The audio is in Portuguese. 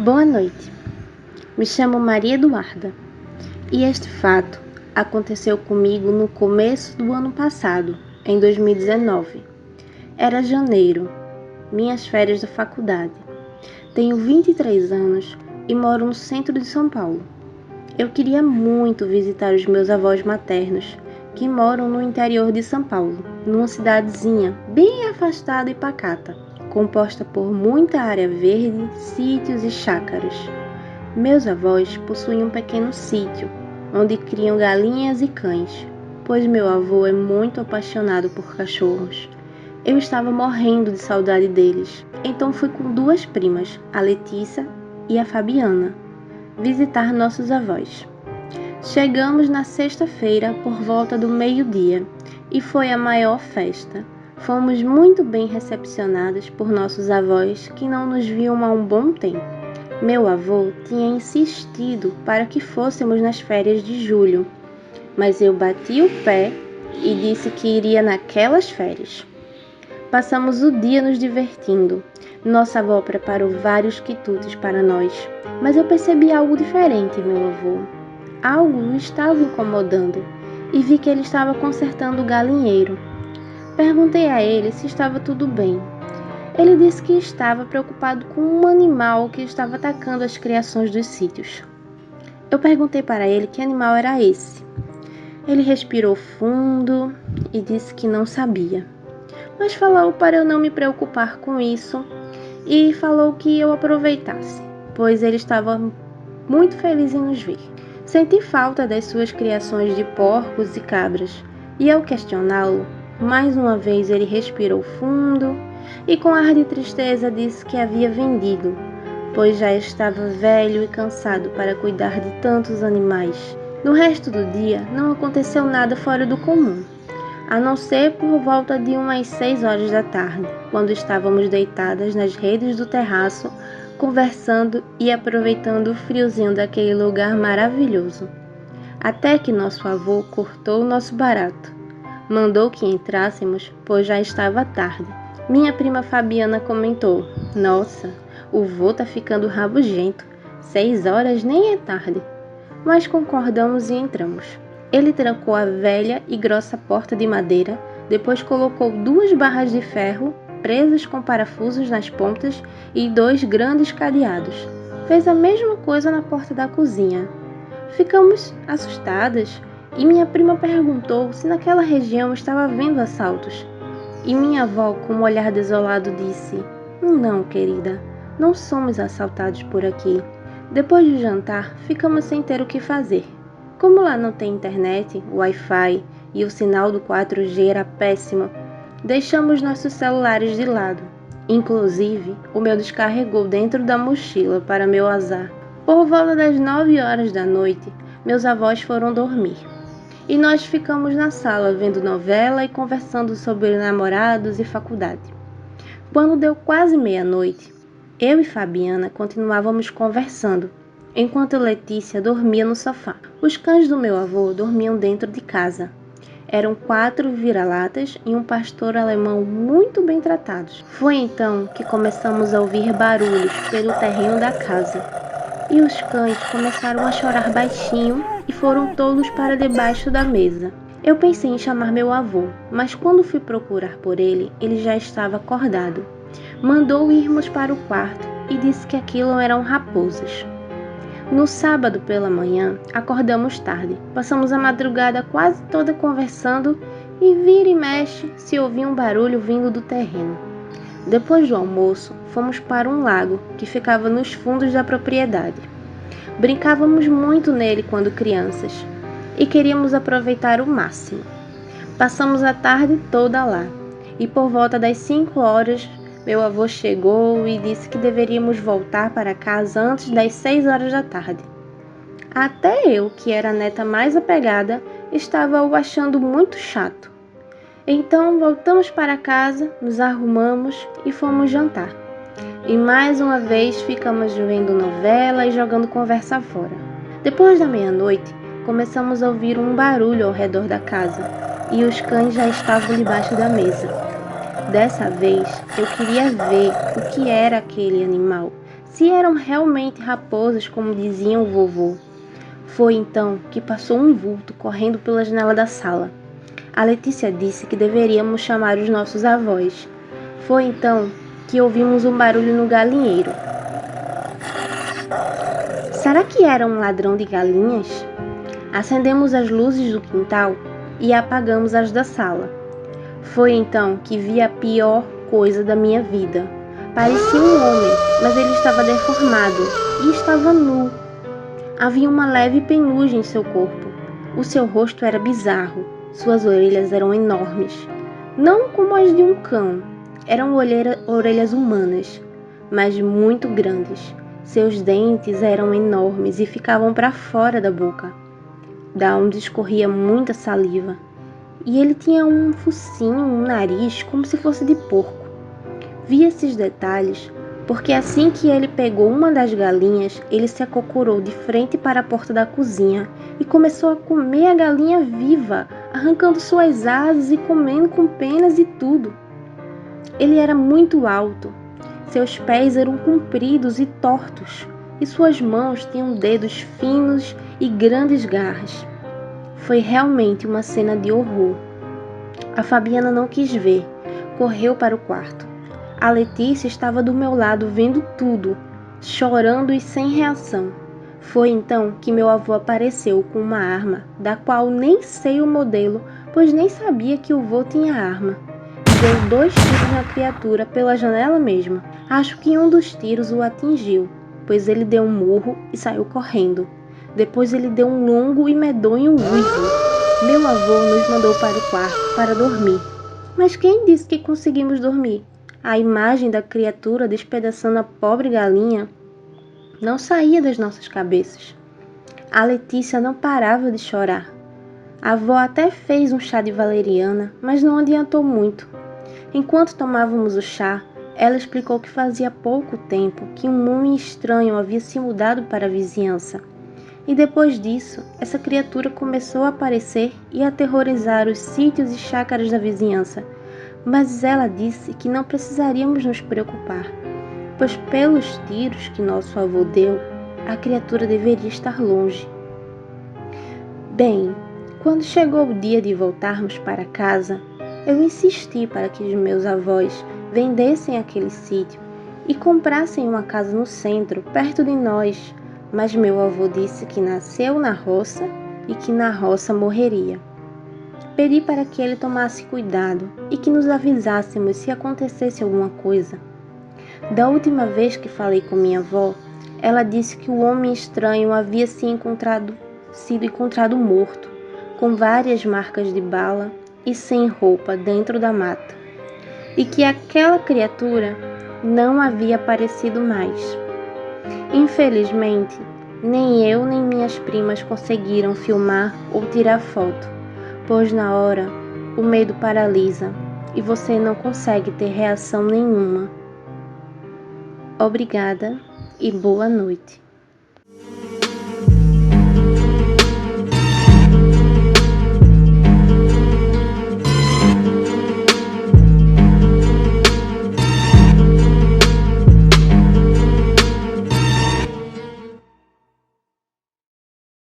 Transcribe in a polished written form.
Boa noite, me chamo Maria Eduarda e este fato aconteceu comigo no começo do ano passado, em 2019. Era janeiro, minhas férias da faculdade. Tenho 23 anos e moro no centro de São Paulo. Eu queria muito visitar os meus avós maternos, que moram no interior de São Paulo, numa cidadezinha bem afastada e pacata, composta por muita área verde, sítios e chácaras. Meus avós possuem um pequeno sítio, onde criam galinhas e cães, pois meu avô é muito apaixonado por cachorros. Eu estava morrendo de saudade deles, então fui com duas primas, a Letícia e a Fabiana, visitar nossos avós. Chegamos na sexta-feira por volta do meio-dia e foi a maior festa. Fomos muito bem recepcionadas por nossos avós que não nos viam há um bom tempo. Meu avô tinha insistido para que fôssemos nas férias de julho, mas eu bati o pé e disse que iria naquelas férias. Passamos o dia nos divertindo. Nossa avó preparou vários quitutes para nós, mas eu percebi algo diferente em meu avô. Algo o estava incomodando e vi que ele estava consertando o galinheiro. Perguntei a ele se estava tudo bem. Ele disse que estava preocupado com um animal que estava atacando as criações dos sítios. Eu perguntei para ele que animal era esse. Ele respirou fundo e disse que não sabia, mas falou para eu não me preocupar com isso e falou que eu aproveitasse, pois ele estava muito feliz em nos ver. Senti falta das suas criações de porcos e cabras, e ao questioná-lo, mais uma vez ele respirou fundo e com ar de tristeza disse que havia vendido, pois já estava velho e cansado para cuidar de tantos animais. No resto do dia não aconteceu nada fora do comum, a não ser por volta de umas 6 horas da tarde, quando estávamos deitadas nas redes do terraço, conversando e aproveitando o friozinho daquele lugar maravilhoso. Até que nosso avô cortou o nosso barato. Mandou que entrássemos, pois já estava tarde. Minha prima Fabiana comentou: "Nossa, o vô tá ficando rabugento. 6 horas nem é tarde." Mas concordamos e entramos. Ele trancou a velha e grossa porta de madeira, depois colocou 2 barras de ferro presas com parafusos nas pontas e 2 grandes cadeados. Fez a mesma coisa na porta da cozinha. Ficamos assustadas e minha prima perguntou se naquela região estava havendo assaltos. E minha avó, com um olhar desolado, disse: "Não, querida, não somos assaltados por aqui." Depois do jantar, ficamos sem ter o que fazer. Como lá não tem internet, Wi-Fi e o sinal do 4G era péssimo, deixamos nossos celulares de lado. Inclusive, o meu descarregou dentro da mochila, para meu azar. Por volta das 9 horas da noite, meus avós foram dormir. E nós ficamos na sala vendo novela e conversando sobre namorados e faculdade. Quando deu quase meia-noite, eu e Fabiana continuávamos conversando, enquanto Letícia dormia no sofá. Os cães do meu avô dormiam dentro de casa. Eram 4 vira-latas e um pastor alemão muito bem tratados. Foi então que começamos a ouvir barulhos pelo terreno da casa. E os cães começaram a chorar baixinho e foram todos para debaixo da mesa. Eu pensei em chamar meu avô, mas quando fui procurar por ele, ele já estava acordado. Mandou irmos para o quarto e disse que aquilo eram raposas. No sábado pela manhã, acordamos tarde. Passamos a madrugada quase toda conversando e vira e mexe se ouvia um barulho vindo do terreno. Depois do almoço, fomos para um lago que ficava nos fundos da propriedade. Brincávamos muito nele quando crianças e queríamos aproveitar o máximo. Passamos a tarde toda lá e por volta das 5 horas, meu avô chegou e disse que deveríamos voltar para casa antes das 6 horas da tarde. Até eu, que era a neta mais apegada, estava o achando muito chato. Então voltamos para casa, nos arrumamos e fomos jantar. E mais uma vez ficamos vendo novela e jogando conversa fora. Depois da meia-noite, começamos a ouvir um barulho ao redor da casa e os cães já estavam debaixo da mesa. Dessa vez, eu queria ver o que era aquele animal, se eram realmente raposas, como diziam o vovô. Foi então que passou um vulto correndo pela janela da sala. A Letícia disse que deveríamos chamar os nossos avós. Foi então que ouvimos um barulho no galinheiro. Será que era um ladrão de galinhas? Acendemos as luzes do quintal e apagamos as da sala. Foi então que vi a pior coisa da minha vida. Parecia um homem, mas ele estava deformado e estava nu. Havia uma leve penugem em seu corpo. O seu rosto era bizarro. Suas orelhas eram enormes. Não como as de um cão. Eram orelhas humanas, mas muito grandes. Seus dentes eram enormes e ficavam para fora da boca, da onde escorria muita saliva. E ele tinha um focinho, um nariz, como se fosse de porco. Vi esses detalhes porque assim que ele pegou uma das galinhas, ele se acocorou de frente para a porta da cozinha e começou a comer a galinha viva, arrancando suas asas e comendo com penas e tudo. Ele era muito alto, seus pés eram compridos e tortos, e suas mãos tinham dedos finos e grandes garras. Foi realmente uma cena de horror. A Fabiana não quis ver, correu para o quarto. A Letícia estava do meu lado vendo tudo, chorando e sem reação. Foi então que meu avô apareceu com uma arma, da qual nem sei o modelo, pois nem sabia que o vô tinha arma. Deu 2 tiros na criatura pela janela mesmo. Acho que um dos tiros o atingiu, pois ele deu um murro e saiu correndo. Depois ele deu um longo e medonho uivo. Meu avô nos mandou para o quarto para dormir. Mas quem disse que conseguimos dormir? A imagem da criatura despedaçando a pobre galinha não saía das nossas cabeças. A Letícia não parava de chorar. A avó até fez um chá de valeriana, mas não adiantou muito. Enquanto tomávamos o chá, ela explicou que fazia pouco tempo que um homem estranho havia se mudado para a vizinhança. E depois disso, essa criatura começou a aparecer e aterrorizar os sítios e chácaras da vizinhança. Mas ela disse que não precisaríamos nos preocupar, pois pelos tiros que nosso avô deu, a criatura deveria estar longe. Bem, quando chegou o dia de voltarmos para casa, eu insisti para que os meus avós vendessem aquele sítio e comprassem uma casa no centro, perto de nós, mas meu avô disse que nasceu na roça e que na roça morreria. Pedi para que ele tomasse cuidado e que nos avisássemos se acontecesse alguma coisa. Da última vez que falei com minha avó, ela disse que o homem estranho havia sido encontrado morto, com várias marcas de bala e sem roupa dentro da mata, e que aquela criatura não havia aparecido mais. Infelizmente, nem eu nem minhas primas conseguiram filmar ou tirar foto, pois na hora o medo paralisa e você não consegue ter reação nenhuma. Obrigada e boa noite.